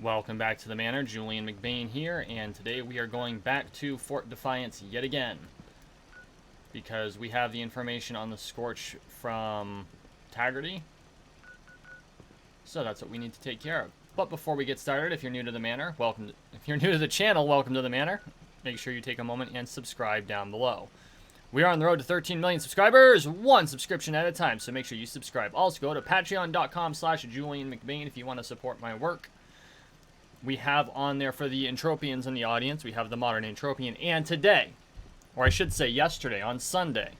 Welcome back to the Manor. Julian McBain here, and today we are going back to Fort Defiance yet again. Because we have the information on the Scorch from Taggarty. So that's what we need to take care of. But before we get started, if you're new to the Manor, welcome. If you're new to the channel, welcome to the Manor. Make sure you take a moment and subscribe down below. We are on the road to 13 million subscribers, one subscription at a time, so make sure you subscribe. Also, go to patreon.com/JulianMcBain if you want to support my work. We have on there for the Entropians in the audience, we have the Modern Entropian, and today, or I should say yesterday, on Sunday,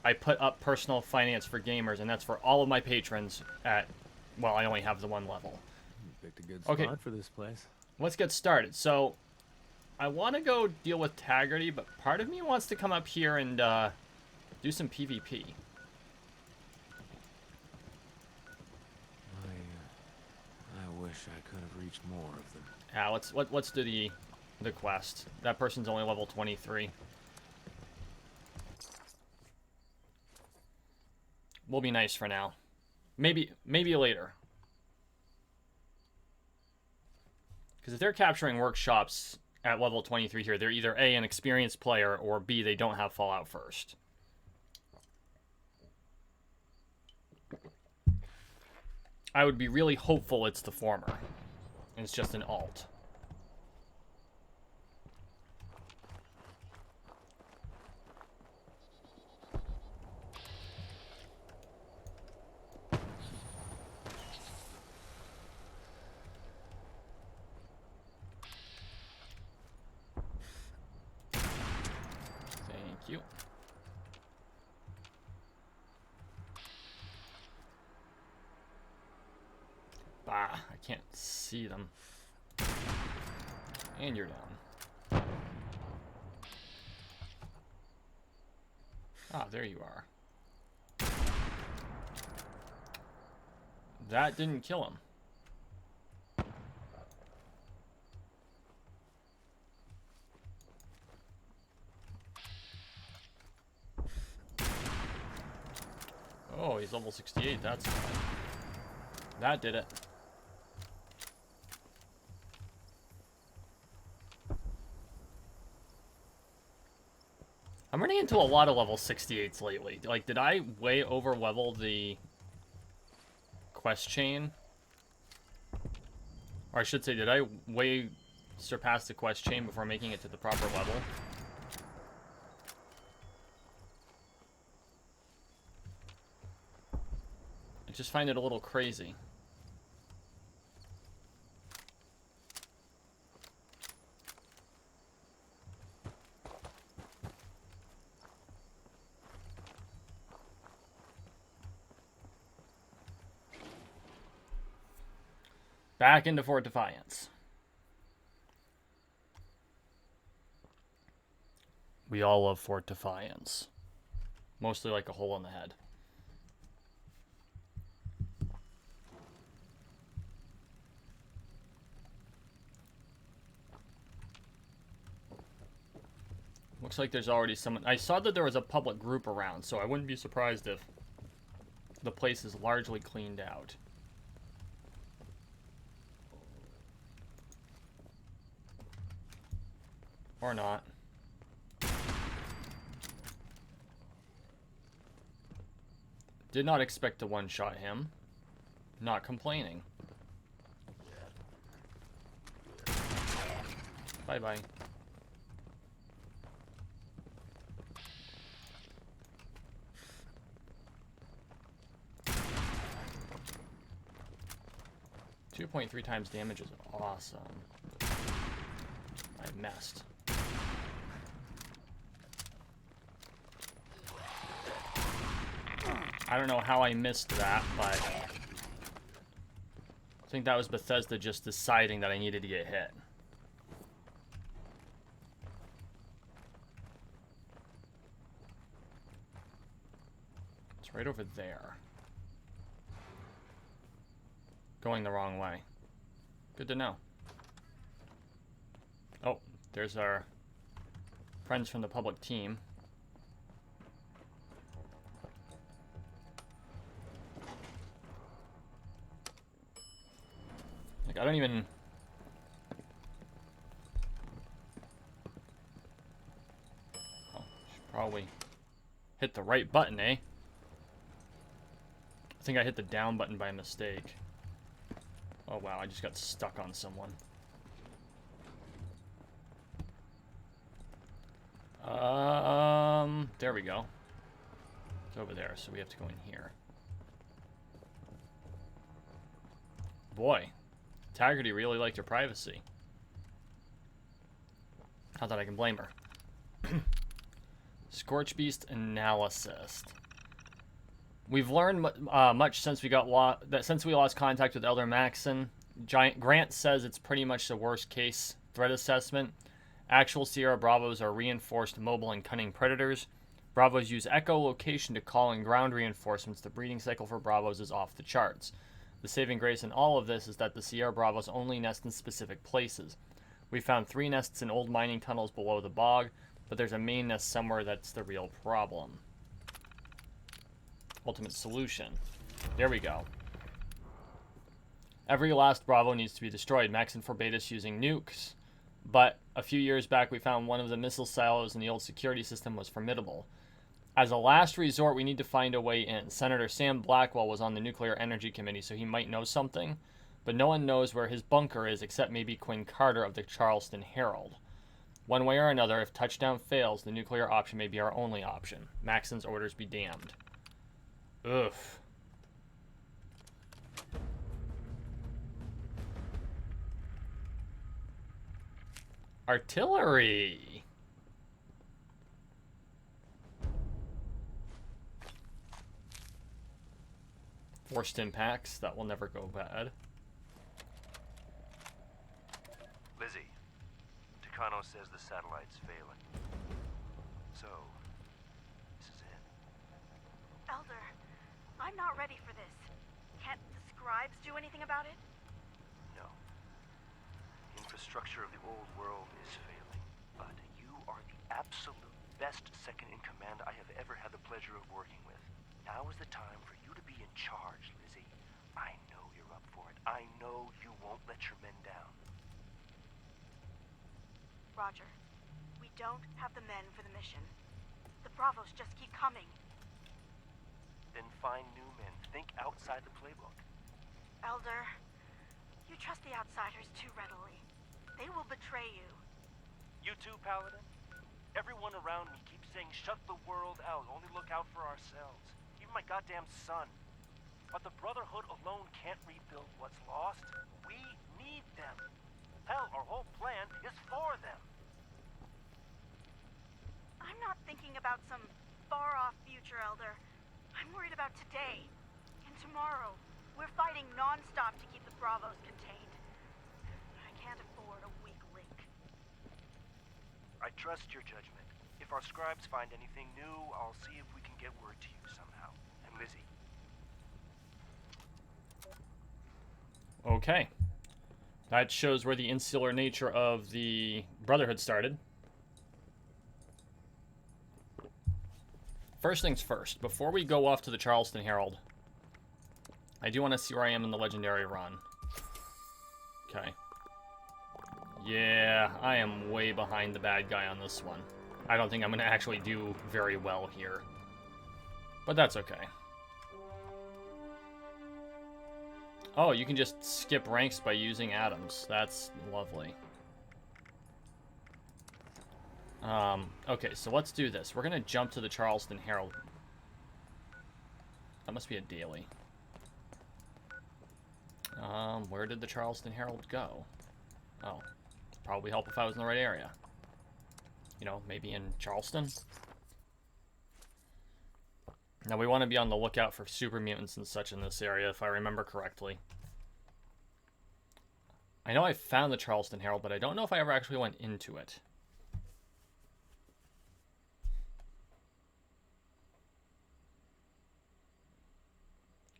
I put up Personal Finance for Gamers, and that's for all of my patrons at, well, I only have the one level. You picked a good spot for this place. Let's get started. So, I want to go deal with Taggarty, but part of me wants to come up here and do some PvP. I wish I could have reached more of them. Yeah, let's do the quest. That person's only level 23. We'll be nice for now. Maybe later. Because if they're capturing workshops at level 23 here, they're either A, an experienced player, or B, they don't have Fallout first. I would be really hopeful it's the former. And it's just an alt. Thank you. Bah, I can't see them. And you're down. Ah, there you are. That didn't kill him. Oh, he's level 68, that's fine. That did it. I'm running into a lot of level 68s lately. Like, did I way over level the quest chain? Or I should say, did I way surpass the quest chain before making it to the proper level? I just find it a little crazy. Back into Fort Defiance. We all love Fort Defiance. Mostly like a hole in the head. Looks like there's already someone. I saw that there was a public group around, so I wouldn't be surprised if the place is largely cleaned out. Or not. Did not expect to one-shot him. Not complaining. Bye-bye. .3 times damage is awesome. I messed. I don't know how I missed that, but I think that was Bethesda just deciding that I needed to get hit. It's right over there. Going the wrong way. Good to know. Oh, there's our friends from the public team. Like, I don't even... Oh, should probably hit the right button, eh? I think I hit the down button by mistake. Oh, wow, I just got stuck on someone. There we go. It's over there, so we have to go in here. Boy, Taggarty really liked her privacy. Not that I can blame her. Scorch Beast analysis. We've learned much since we lost contact with Elder Maxon. Grant says it's pretty much the worst case threat assessment. Actual Sierra Bravos are reinforced, mobile, and cunning predators. Bravos use echolocation to call in ground reinforcements. The breeding cycle for Bravos is off the charts. The saving grace in all of this is that the Sierra Bravos only nest in specific places. We found 3 nests in old mining tunnels below the bog, but there's a main nest somewhere that's the real problem. Ultimate solution. There we go. Every last Bravo needs to be destroyed. Maxon forbade us using nukes, but a few years back we found one of the missile silos in the old security system was formidable. As a last resort, we need to find a way in. Senator Sam Blackwell was on the Nuclear Energy Committee, so he might know something, but no one knows where his bunker is except maybe Quinn Carter of the Charleston Herald. One way or another, if touchdown fails, the nuclear option may be our only option. Maxon's orders be damned. Ugh. Artillery. Forced impacts, that will never go bad. Lizzie, Takano says the satellite's failing. So, this is it. Elder, I'm not ready for this. Can't the scribes do anything about it? No. Infrastructure of the old world is failing, but you are the absolute best second in command I have ever had the pleasure of working with. Now is the time for you to be in charge, Lizzie. I know you're up for it. I know you won't let your men down. Roger. We don't have the men for the mission. The Bravos just keep coming. Then find new men. Think outside the playbook. Elder, you trust the outsiders too readily. They will betray you. You too, Paladin? Everyone around me keeps saying, shut the world out, only look out for ourselves. Even my goddamn son. But the Brotherhood alone can't rebuild what's lost. We need them. Hell, our whole plan is for them. I'm not thinking about some far-off future, Elder. I'm worried about today and tomorrow. We're fighting non-stop to keep the Bravos contained. I can't afford a weak link. I trust your judgment. If our scribes find anything new, I'll see if we can get word to you somehow. And Lizzie. Okay. That shows where the insular nature of the Brotherhood started. First things first, before we go off to the Charleston Herald, I do want to see where I am in the Legendary run. Okay. Yeah, I am way behind the bad guy on this one. I don't think I'm going to actually do very well here. But that's okay. Oh, you can just skip ranks by using atoms. That's lovely. Okay, so let's do this. We're going to jump to the Charleston Herald. That must be a daily. Where did the Charleston Herald go? Oh, probably help if I was in the right area. You know, maybe in Charleston? Now, we want to be on the lookout for super mutants and such in this area, if I remember correctly. I know I found the Charleston Herald, but I don't know if I ever actually went into it.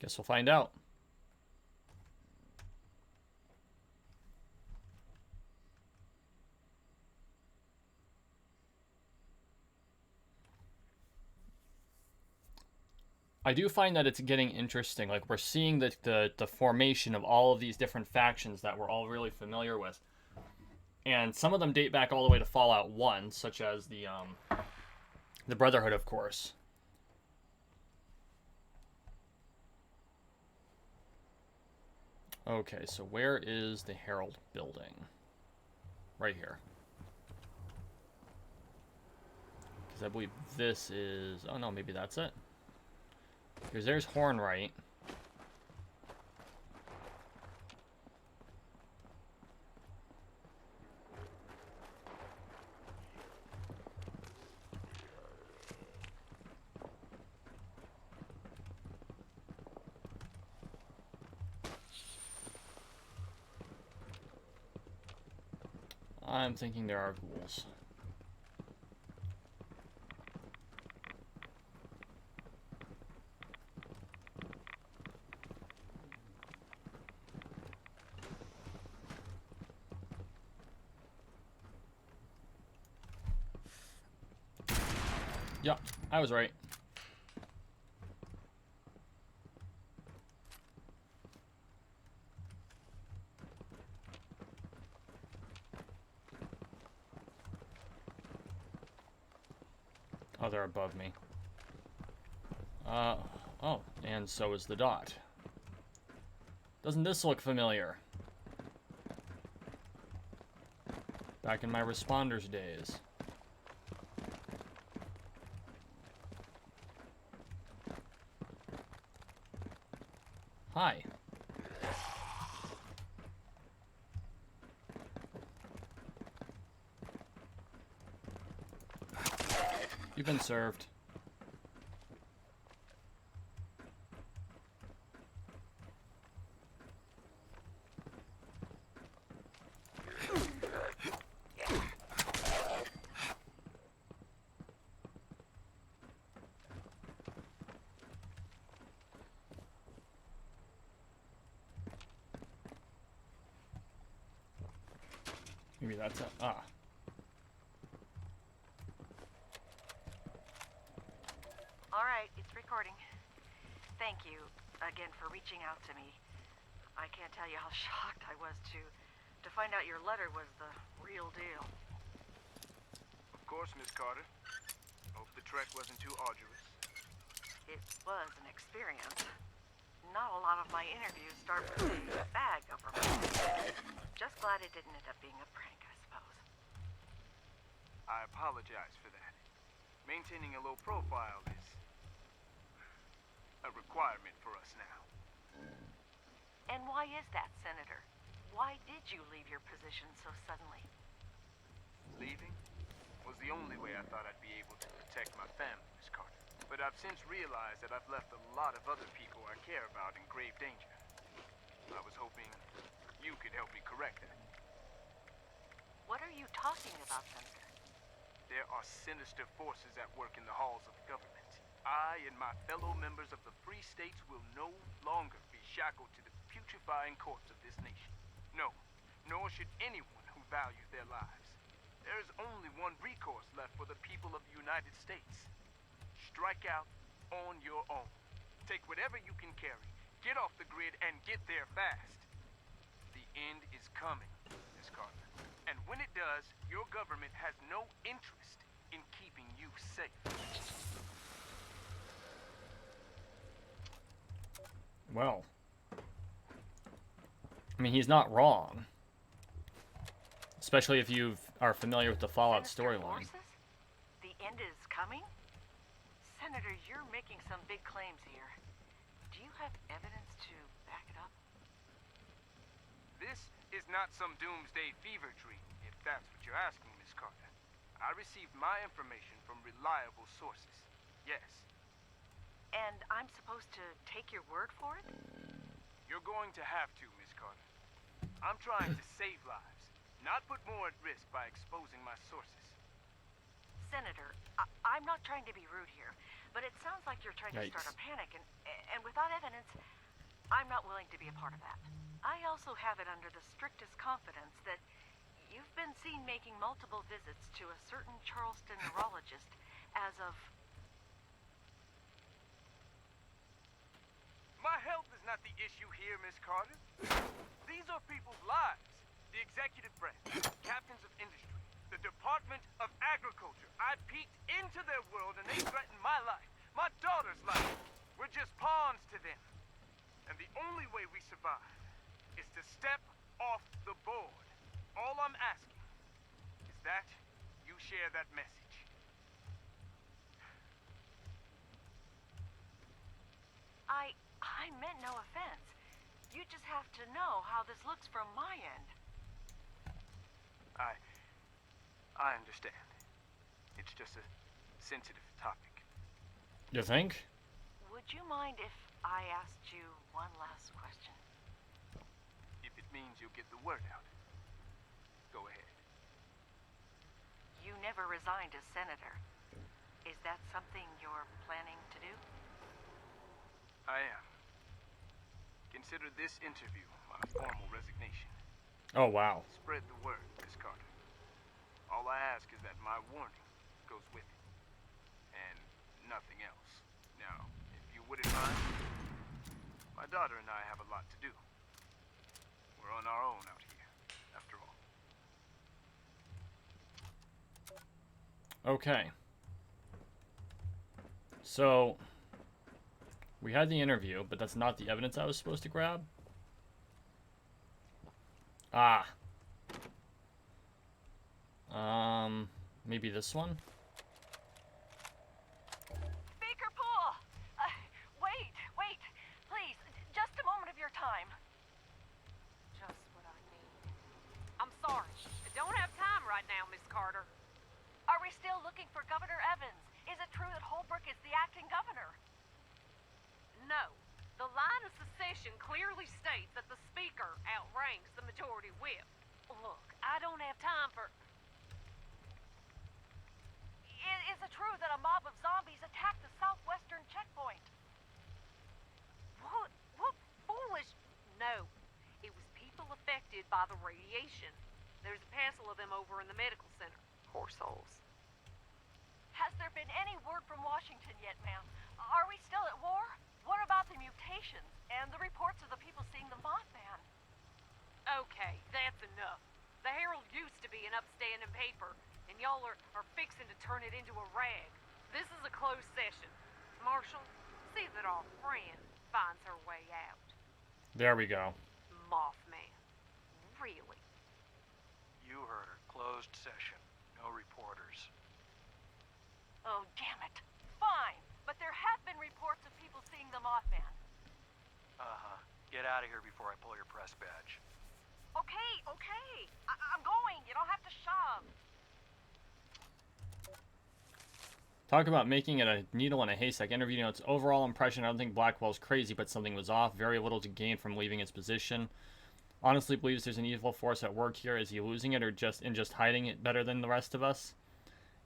Guess we'll find out. I do find that it's getting interesting. Like, we're seeing the formation of all of these different factions that we're all really familiar with. And some of them date back all the way to Fallout 1, such as the Brotherhood, of course. Okay, so where is the Herald building? Right here. Because I believe this is... Oh, no, maybe that's it. Because there's Hornwright. I'm thinking there are ghouls. Yep, I was right. Oh, they're above me. Oh, and so is the dot. Doesn't this look familiar? Back in my responders days. Hi. You've been served. Maybe that's it. Ah. All right, it's recording. Thank you again for reaching out to me. I can't tell you how shocked I was to find out your letter was the real deal. Of course, Miss Carter. Hope the trek wasn't too arduous. It was an experience. Not a lot of my interviews start with a bag of remarks. Just glad it didn't end up being a prank, I suppose. I apologize for that. Maintaining a low profile is a requirement for us now. And why is that, Senator? Why did you leave your position so suddenly? Leaving was the only way I thought I'd be able to protect my family, Miss Carter. But I've since realized that I've left a lot of other people I care about in grave danger. I was hoping you could help me correct that. What are you talking about, Senator? There are sinister forces at work in the halls of government. I and my fellow members of the free states will no longer be shackled to the putrefying courts of this nation. No, nor should anyone who values their lives. There is only one recourse left for the people of the United States. Strike out on your own. Take whatever you can carry, get off the grid, and get there fast. The end is coming, Miss Carter. And when it does, your government has no interest in keeping you safe. Well. I mean, he's not wrong. Especially if you are familiar with the Fallout Sinister storyline. forces? The end is coming? Senator, you're making some big claims here. Do you have evidence to back it up? This is not some doomsday fever dream, if that's what you're asking, Miss Carter. I received my information from reliable sources. Yes. And I'm supposed to take your word for it? You're going to have to, Miss Carter. I'm trying to save lives, not put more at risk by exposing my sources. Senator, I'm not trying to be rude here, but it sounds like you're trying to start a panic, and without evidence, I'm not willing to be a part of that. I also have it under the strictest confidence that you've been seen making multiple visits to a certain Charleston neurologist as of... not the issue here, Miss Carter. These are people's lives. The executive branch, captains of industry, the Department of Agriculture. I peeked into their world and they threatened my life, my daughter's life. We're just pawns to them. And the only way we survive is to step off the board. All I'm asking is that you share that message. I meant no offense. You just have to know how this looks from my end. I understand. It's just a sensitive topic. You think? Would you mind if I asked you one last question? If it means you'll get the word out, go ahead. You never resigned as senator. Is that something you're planning to do? I am. Consider this interview my formal resignation. Oh, wow. Spread the word, Miss Carter. All I ask is that my warning goes with it. And nothing else. Now, if you wouldn't mind, my daughter and I have a lot to do. We're on our own out here, after all. Okay. So, we had the interview, but that's not the evidence I was supposed to grab. Ah. Maybe this one? Speaker Pool! Wait, please, just a moment of your time. Just what I need. I'm sorry. I don't have time right now, Miss Carter. Are we still looking for Governor Evans? Is it true that Holbrook is the acting governor? No. The line of secession clearly states that the Speaker outranks the majority whip. Look, I don't have time for... Is it true that a mob of zombies attacked the southwestern checkpoint? What foolish... No. It was people affected by the radiation. There's a parcel of them over in the medical center. Poor souls. Has there been any word from Washington yet, ma'am? Are we still at war? What about the mutations and the reports of the people seeing the Mothman? Okay, that's enough. The Herald used to be an upstanding paper, and y'all are fixing to turn it into a rag. This is a closed session. Marshall, see that our friend finds her way out. There we go. Mothman. Really? You heard her. Closed session. No reporters. Oh, damn it. Fine, but there have been reports of people seeing the Mothman. Uh-huh. Get out of here before I pull your press badge. Okay. I'm going. You don't have to shove. Talk about making it a needle in a haystack. Interview notes. Overall impression, I don't think Blackwell's crazy, but something was off. Very little to gain from leaving his position. Honestly believes there's an evil force at work here. Is he losing it or just hiding it better than the rest of us?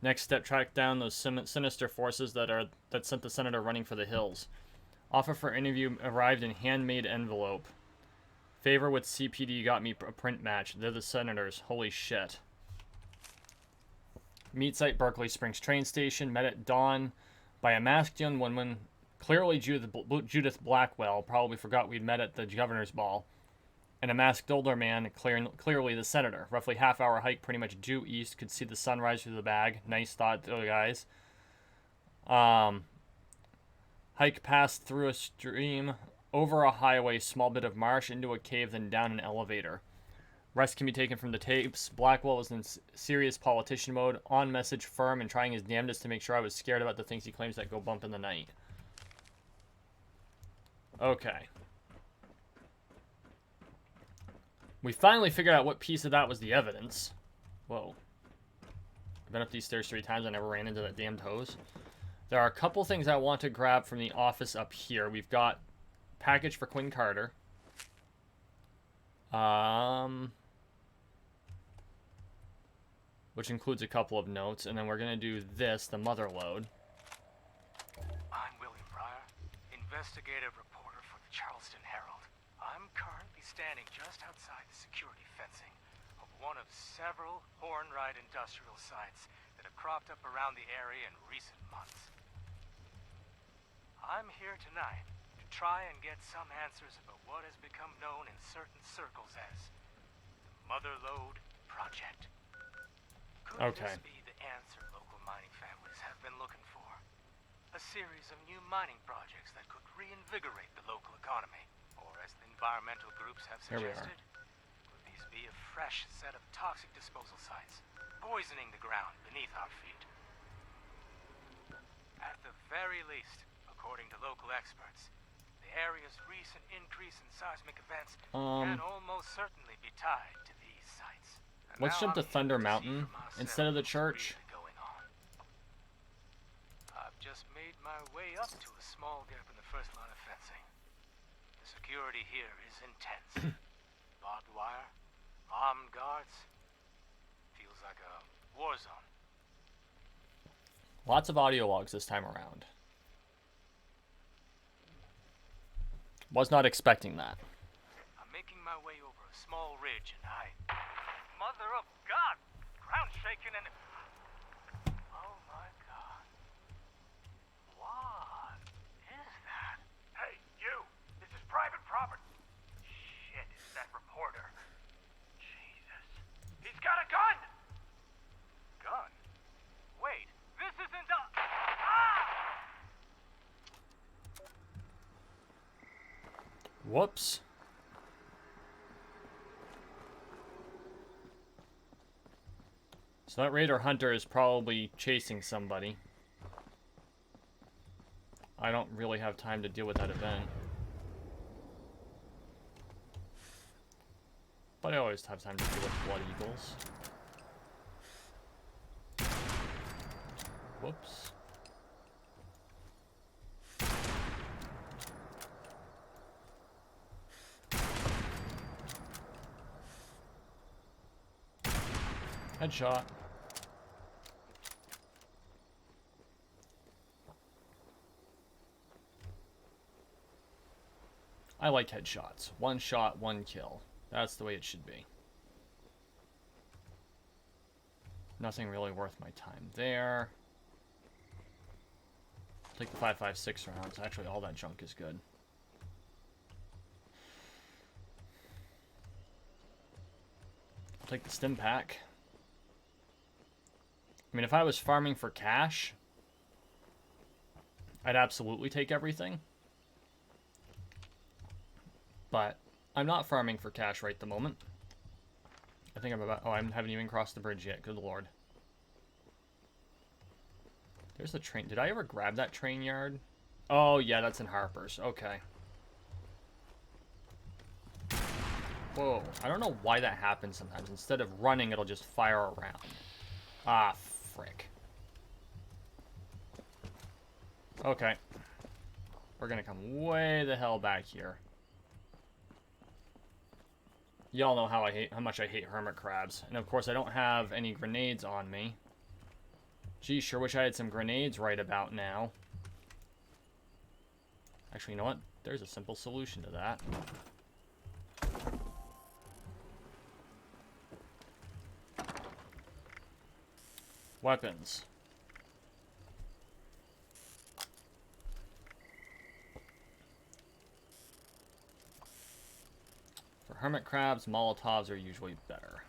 Next step, track down those sinister forces that sent the senator running for the hills. Offer for interview arrived in handmade envelope. Favor with CPD got me a print match. They're the senators. Holy shit. Meet site, Berkeley Springs train station. Met at dawn by a masked young woman. Clearly Judith Blackwell. Probably forgot we'd met at the governor's ball. And a masked older man, clearly the senator. Roughly half-hour hike, pretty much due east. Could see the sunrise through the bag. Nice thought, guys. Hike past through a stream, over a highway, small bit of marsh, into a cave, then down an elevator. Rest can be taken from the tapes. Blackwell was in serious politician mode, on message, firm, and trying his damnedest to make sure I was scared about the things he claims that go bump in the night. Okay. We finally figured out what piece of that was the evidence. Whoa. I've been up these stairs 3 times. I never ran into that damned hose. There are a couple things I want to grab from the office up here. We've got package for Quinn Carter. Which includes a couple of notes. And then we're going to do this, the mother load. I'm William Pryor, investigative reporter for the Charleston Herald. I'm currently standing just outside the security fencing of one of several Hornwright industrial sites that have cropped up around the area in recent months. I'm here tonight to try and get some answers about what has become known in certain circles as the Mother Lode Project. Could Okay. this be the answer local mining families have been looking for? A series of new mining projects that could reinvigorate the local economy. Or as the environmental groups have Here we are. suggested, could these be a fresh set of toxic disposal sites, poisoning the ground beneath our feet? At the very least, according to local experts, the area's recent increase in seismic events can almost certainly be tied to these sites. And Let's now jump to I'm here Thunder see Mountain for myself instead of the what's church. really going on. I've just made my way up to a small gap in the first line of fencing. The security here is intense. Barbed wire, armed guards. Feels like a war zone. Lots of audio logs this time around. Was not expecting that. I'm making my way over a small ridge and Mother of God! Ground shaking and... Oh my God. What is that? Hey, you! This is private property. Shit, it's that reporter. Jesus. He's got a gun! Gun? Wait, this isn't a... Ah! Whoops. So that Raider Hunter is probably chasing somebody. I don't really have time to deal with that event. But I always have time to deal with Blood Eagles. Whoops. Headshot. I like headshots. One shot, one kill. That's the way it should be. Nothing really worth my time there. Take the 5.56 rounds. Actually, all that junk is good. I'll take the stim pack. I mean, if I was farming for cash, I'd absolutely take everything. But I'm not farming for cash right at the moment. I think I'm about... Oh, I haven't even crossed the bridge yet. Good lord. There's the train. Did I ever grab that train yard? Oh, yeah, that's in Harper's. Okay. Whoa. I don't know why that happens sometimes. Instead of running, it'll just fire around. Ah, frick. Okay. We're gonna come way the hell back here. Y'all know how much I hate hermit crabs. And of course I don't have any grenades on me. Gee, sure wish I had some grenades right about now. Actually, you know what? There's a simple solution to that. Weapons. For hermit crabs, Molotovs are usually better.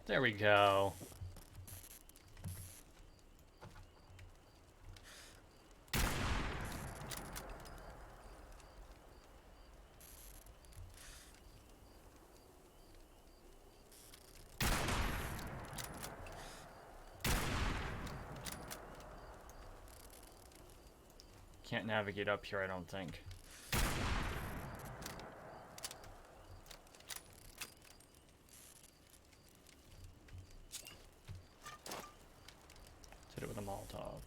There we go. Can't navigate up here, I don't think. Let's hit it with a Molotov.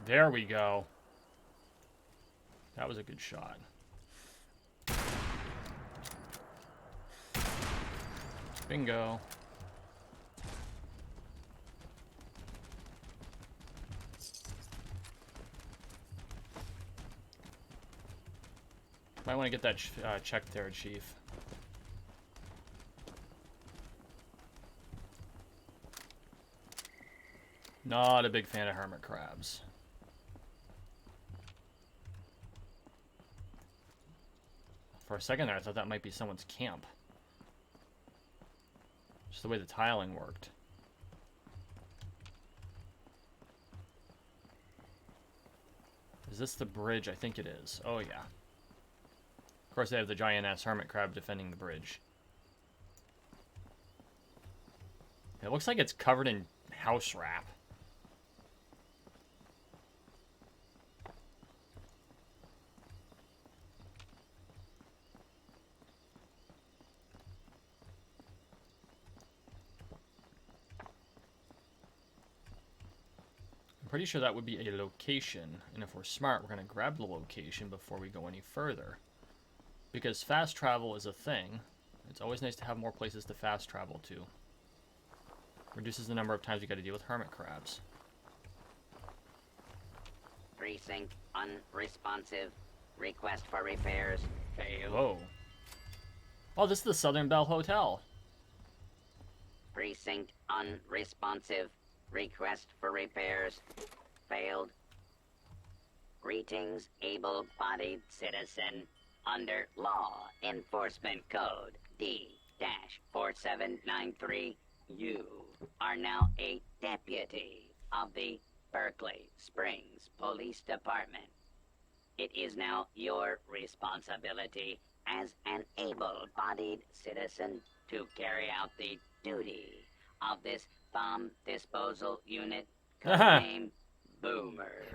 There we go. That was a good shot. Bingo. Might want to get that checked there, Chief. Not a big fan of hermit crabs. For a second there, I thought that might be someone's camp. Just the way the tiling worked. Is this the bridge? I think it is. Oh, yeah. Of course, they have the giant-ass hermit crab defending the bridge. It looks like it's covered in house wrap. I'm pretty sure that would be a location, and if we're smart, we're going to grab the location before we go any further. Because fast travel is a thing. It's always nice to have more places to fast travel to. Reduces the number of times you got to deal with hermit crabs. Precinct unresponsive. Request for repairs failed. Whoa. Oh, this is the Southern Belle Hotel. Precinct unresponsive. Request for repairs failed. Greetings, able-bodied citizen. Under Law Enforcement Code D-4793, you are now a deputy of the Berkeley Springs Police Department. It is now your responsibility as an able-bodied citizen to carry out the duty of this bomb disposal unit, codename Boomer.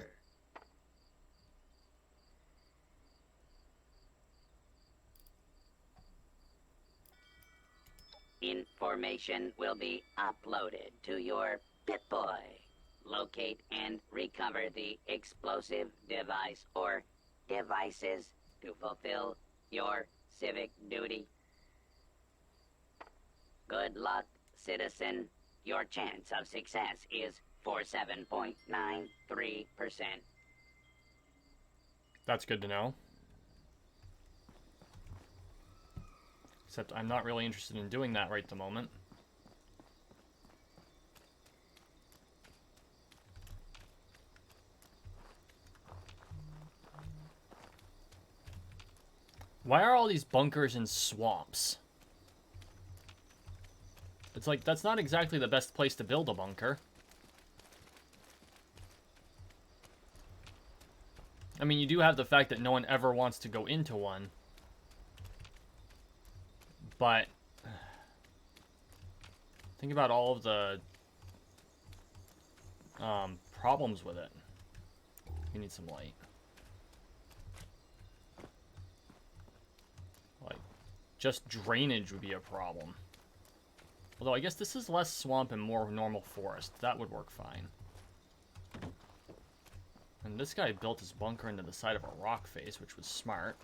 Information will be uploaded to your Pip-Boy. Locate and recover the explosive device or devices to fulfill your civic duty. Good luck, citizen. Your chance of success is 47.93%. That's good to know. Except I'm not really interested in doing that right at the moment. Why are all these bunkers in swamps? It's like, that's not exactly the best place to build a bunker. I mean, you do have the fact that no one ever wants to go into one. But think about all of the problems with it. We need some light. Like, just drainage would be a problem. Although I guess this is less swamp and more normal forest. That would work fine. And this guy built his bunker into the side of a rock face, which was smart.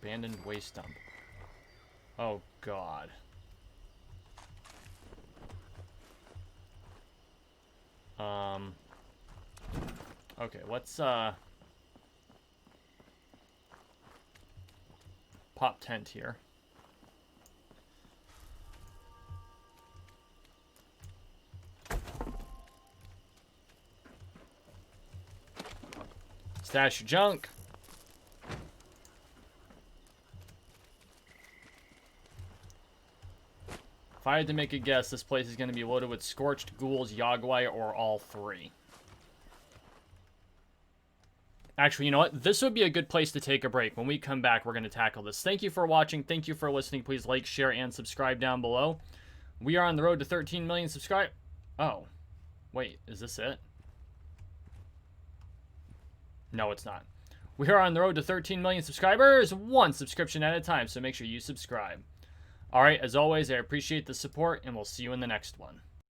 Abandoned waste dump. Oh, God. Okay, let's, pop tent here. Stash your junk. If I had to make a guess, this place is going to be loaded with scorched ghouls, Yagwai, or all three. Actually, you know what? This would be a good place to take a break. When we come back, we're going to tackle this. Thank you for watching. Thank you for listening. Please like, share, and subscribe down below. We are on the road to 13 million subscribers. Oh. Wait, is this it? No, it's not. We are on the road to 13 million subscribers, one subscription at a time, so make sure you subscribe. Alright, as always, I appreciate the support, and we'll see you in the next one.